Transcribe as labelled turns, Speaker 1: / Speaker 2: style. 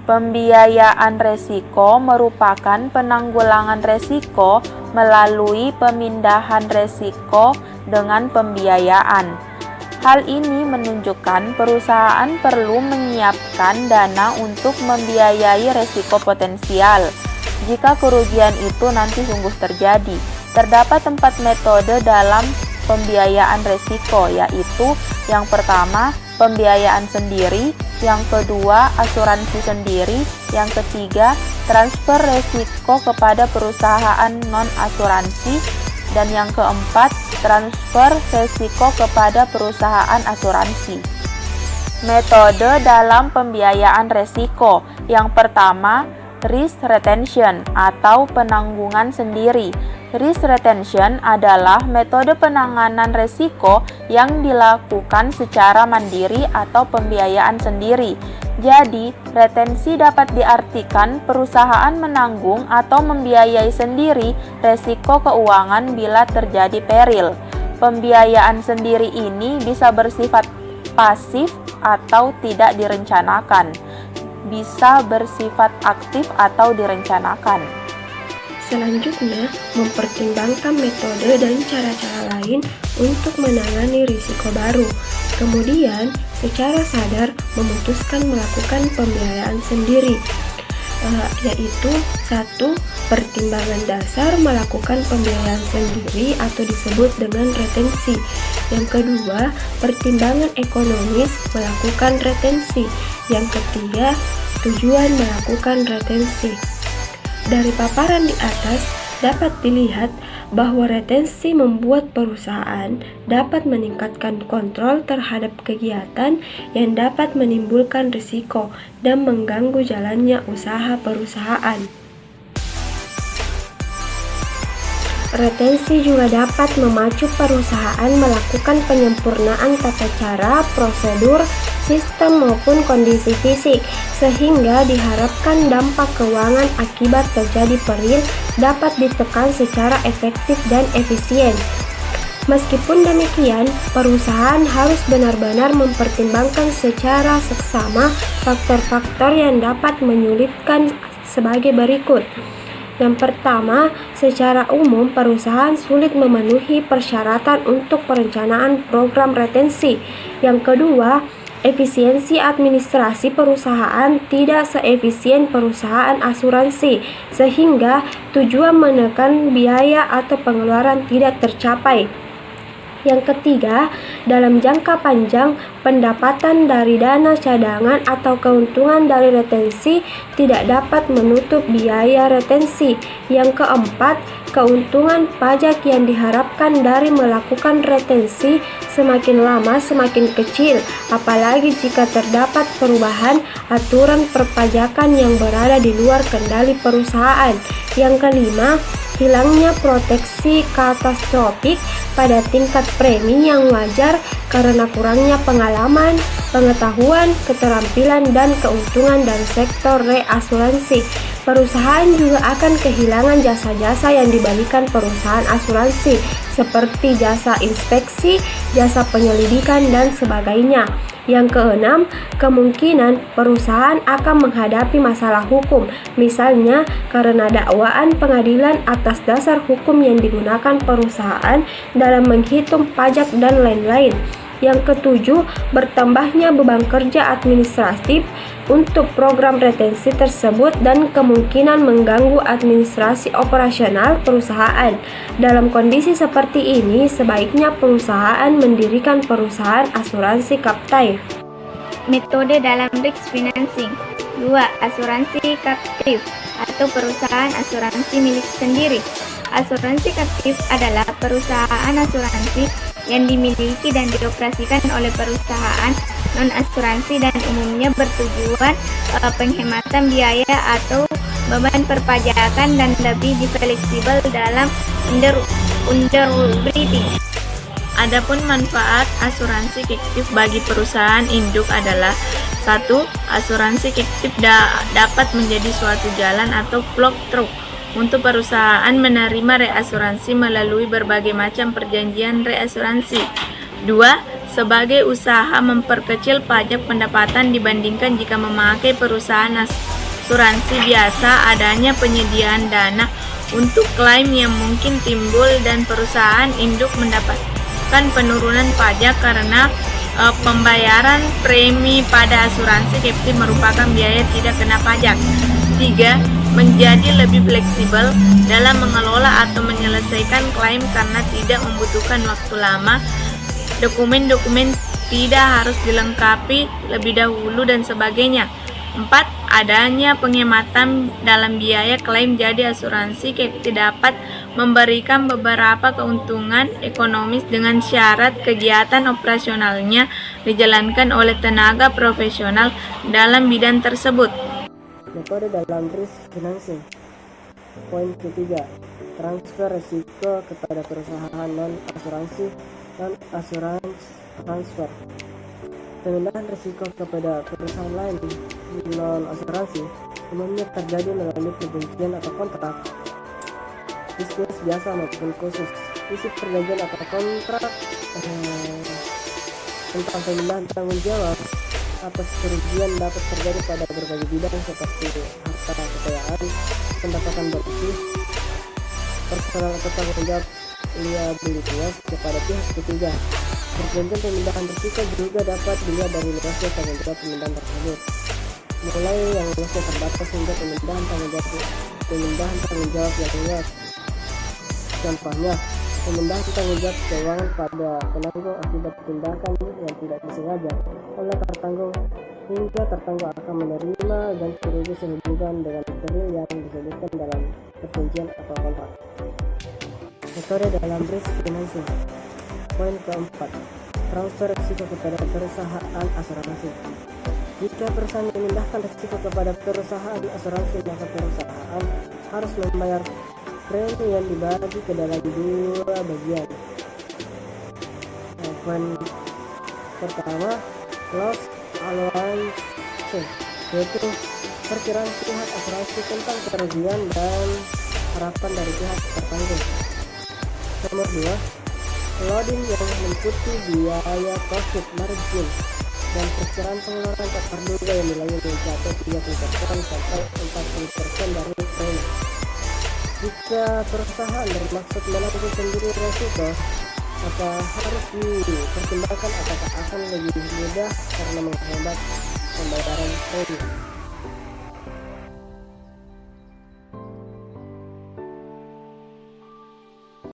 Speaker 1: Pembiayaan resiko merupakan penanggulangan resiko melalui pemindahan resiko dengan pembiayaan. Hal ini menunjukkan perusahaan perlu menyiapkan dana untuk membiayai resiko potensial jika kerugian itu nanti sungguh terjadi. Terdapat 4 metode dalam pembiayaan resiko, yaitu yang pertama, pembiayaan sendiri, yang kedua, asuransi sendiri, yang ketiga, transfer resiko kepada perusahaan non-asuransi, dan yang keempat, transfer resiko kepada perusahaan asuransi. Metode dalam pembiayaan resiko. Yang pertama, risk retention atau penanggungan sendiri. Risk retention adalah metode penanganan resiko yang dilakukan secara mandiri atau pembiayaan sendiri. Jadi, retensi dapat diartikan perusahaan menanggung atau membiayai sendiri resiko keuangan bila terjadi peril. Pembiayaan sendiri ini bisa bersifat pasif atau tidak direncanakan, bisa bersifat aktif atau direncanakan.
Speaker 2: Selanjutnya, mempertimbangkan metode dan cara-cara lain untuk menangani risiko baru. Kemudian, secara sadar memutuskan melakukan pembiayaan sendiri, yaitu 1. Pertimbangan dasar melakukan pembiayaan sendiri atau disebut dengan retensi. Yang kedua, pertimbangan ekonomis melakukan retensi. Yang ketiga, tujuan melakukan retensi. Dari paparan di atas dapat dilihat bahwa retensi membuat perusahaan dapat meningkatkan kontrol terhadap kegiatan yang dapat menimbulkan risiko dan mengganggu jalannya usaha perusahaan. Retensi juga dapat memacu perusahaan melakukan penyempurnaan tata cara, prosedur, sistem maupun kondisi fisik, sehingga diharapkan dampak keuangan akibat terjadi peril dapat ditekan secara efektif dan efisien. Meskipun demikian, perusahaan harus benar-benar mempertimbangkan secara seksama faktor-faktor yang dapat menyulitkan sebagai berikut. Yang pertama, secara umum perusahaan sulit memenuhi persyaratan untuk perencanaan program retensi. Yang kedua, efisiensi administrasi perusahaan tidak seefisien perusahaan asuransi, sehingga tujuan menekan biaya atau pengeluaran tidak tercapai. Yang ketiga, dalam jangka panjang, pendapatan dari dana cadangan atau keuntungan dari retensi tidak dapat menutup biaya retensi. Yang keempat, keuntungan pajak yang diharapkan dari melakukan retensi semakin lama semakin kecil, apalagi jika terdapat perubahan aturan perpajakan yang berada di luar kendali perusahaan. Yang kelima, hilangnya proteksi katastrofik pada tingkat premi yang wajar karena kurangnya pengalaman, pengetahuan, keterampilan, dan keuntungan dari sektor reasuransi. Perusahaan juga akan kehilangan jasa-jasa yang diberikan perusahaan asuransi, seperti jasa inspeksi, jasa penyelidikan, dan sebagainya. Yang keenam, kemungkinan perusahaan akan menghadapi masalah hukum, misalnya karena dakwaan pengadilan atas dasar hukum yang digunakan perusahaan dalam menghitung pajak dan lain-lain. Yang ketujuh, bertambahnya beban kerja administratif untuk program retensi tersebut dan kemungkinan mengganggu administrasi operasional perusahaan. Dalam kondisi seperti ini, sebaiknya perusahaan mendirikan perusahaan asuransi kaptaif.
Speaker 3: Metode dalam risk financing. 2. Asuransi kaptif atau perusahaan asuransi milik sendiri. Asuransi kaptif adalah perusahaan asuransi yang dimiliki dan dioperasikan oleh perusahaan non-asuransi dan umumnya bertujuan penghematan biaya atau beban perpajakan dan lebih fleksibel dalam underwriting. Adapun manfaat asuransi fiktif bagi perusahaan induk adalah 1. Asuransi fiktif dapat menjadi suatu jalan atau plot through untuk perusahaan menerima reasuransi melalui berbagai macam perjanjian reasuransi. 2. sebagai usaha memperkecil pajak pendapatan dibandingkan jika memakai perusahaan asuransi biasa. Adanya penyediaan dana untuk klaim yang mungkin timbul dan perusahaan induk mendapatkan penurunan pajak karena pembayaran premi pada asuransi captive merupakan biaya tidak kena pajak. 3. Menjadi lebih fleksibel dalam mengelola atau menyelesaikan klaim karena tidak membutuhkan waktu lama. Dokumen-dokumen tidak harus dilengkapi lebih dahulu dan sebagainya. 4. Adanya penghematan dalam biaya klaim, jadi asuransi captive dapat memberikan beberapa keuntungan ekonomis dengan syarat kegiatan operasionalnya dijalankan oleh tenaga profesional dalam bidang tersebut.
Speaker 4: Metode dalam risk financing. Poin ketiga, transfer risiko kepada perusahaan non-asuransi transfer. Pemindahan risiko kepada perusahaan lain non-asuransi umumnya terjadi melalui perjanjian atau kontrak bisnis biasa maupun khusus. Isi perjanjian atau kontrak tentang pemindahan tanggung jawab atas kerugian dapat terjadi pada berbagai bidang seperti harta kekayaan, pendapatan bersih, personal atau tanggung jawab liabilitas kepada pihak ketiga. Perjanjian pemindahan risiko juga dapat dilihat dari luasnya tanggung jawab pemindahan tersebut, mulai yang luasnya terbatas hingga pemindahan tanggung jawab yang luas. Contohnya, pemindahan tanggung jawab keuangan pada penanggung akibat tindakan yang tidak disengaja oleh tertanggung, hingga tertanggung akan menerima ganti rugi sehubungan dengan material yang disebutkan dalam perjanjian atau kontrak. Metode dalam risk financing. Poin keempat, transfer risiko kepada perusahaan asuransi. Jika perusahaan memindahkan risiko kepada perusahaan asuransi, maka perusahaan harus membayar premi yang dibagi ke dalam dua bagian. Poin pertama, loss allowance, yaitu perkiraan pihak asuransi tentang kerugian dan harapan dari pihak tertanggung. Nomor 2, loading yang meliputi biaya profit margin dan perkiraan pengeluaran tak terduga yang nilainya mencapai 30% sampai 40% dari premi. Jika perusahaan bermaksud menanggung sendiri resiko, maka harus dipertimbangkan apakah akan lebih mudah karena menghemat pembayaran premi.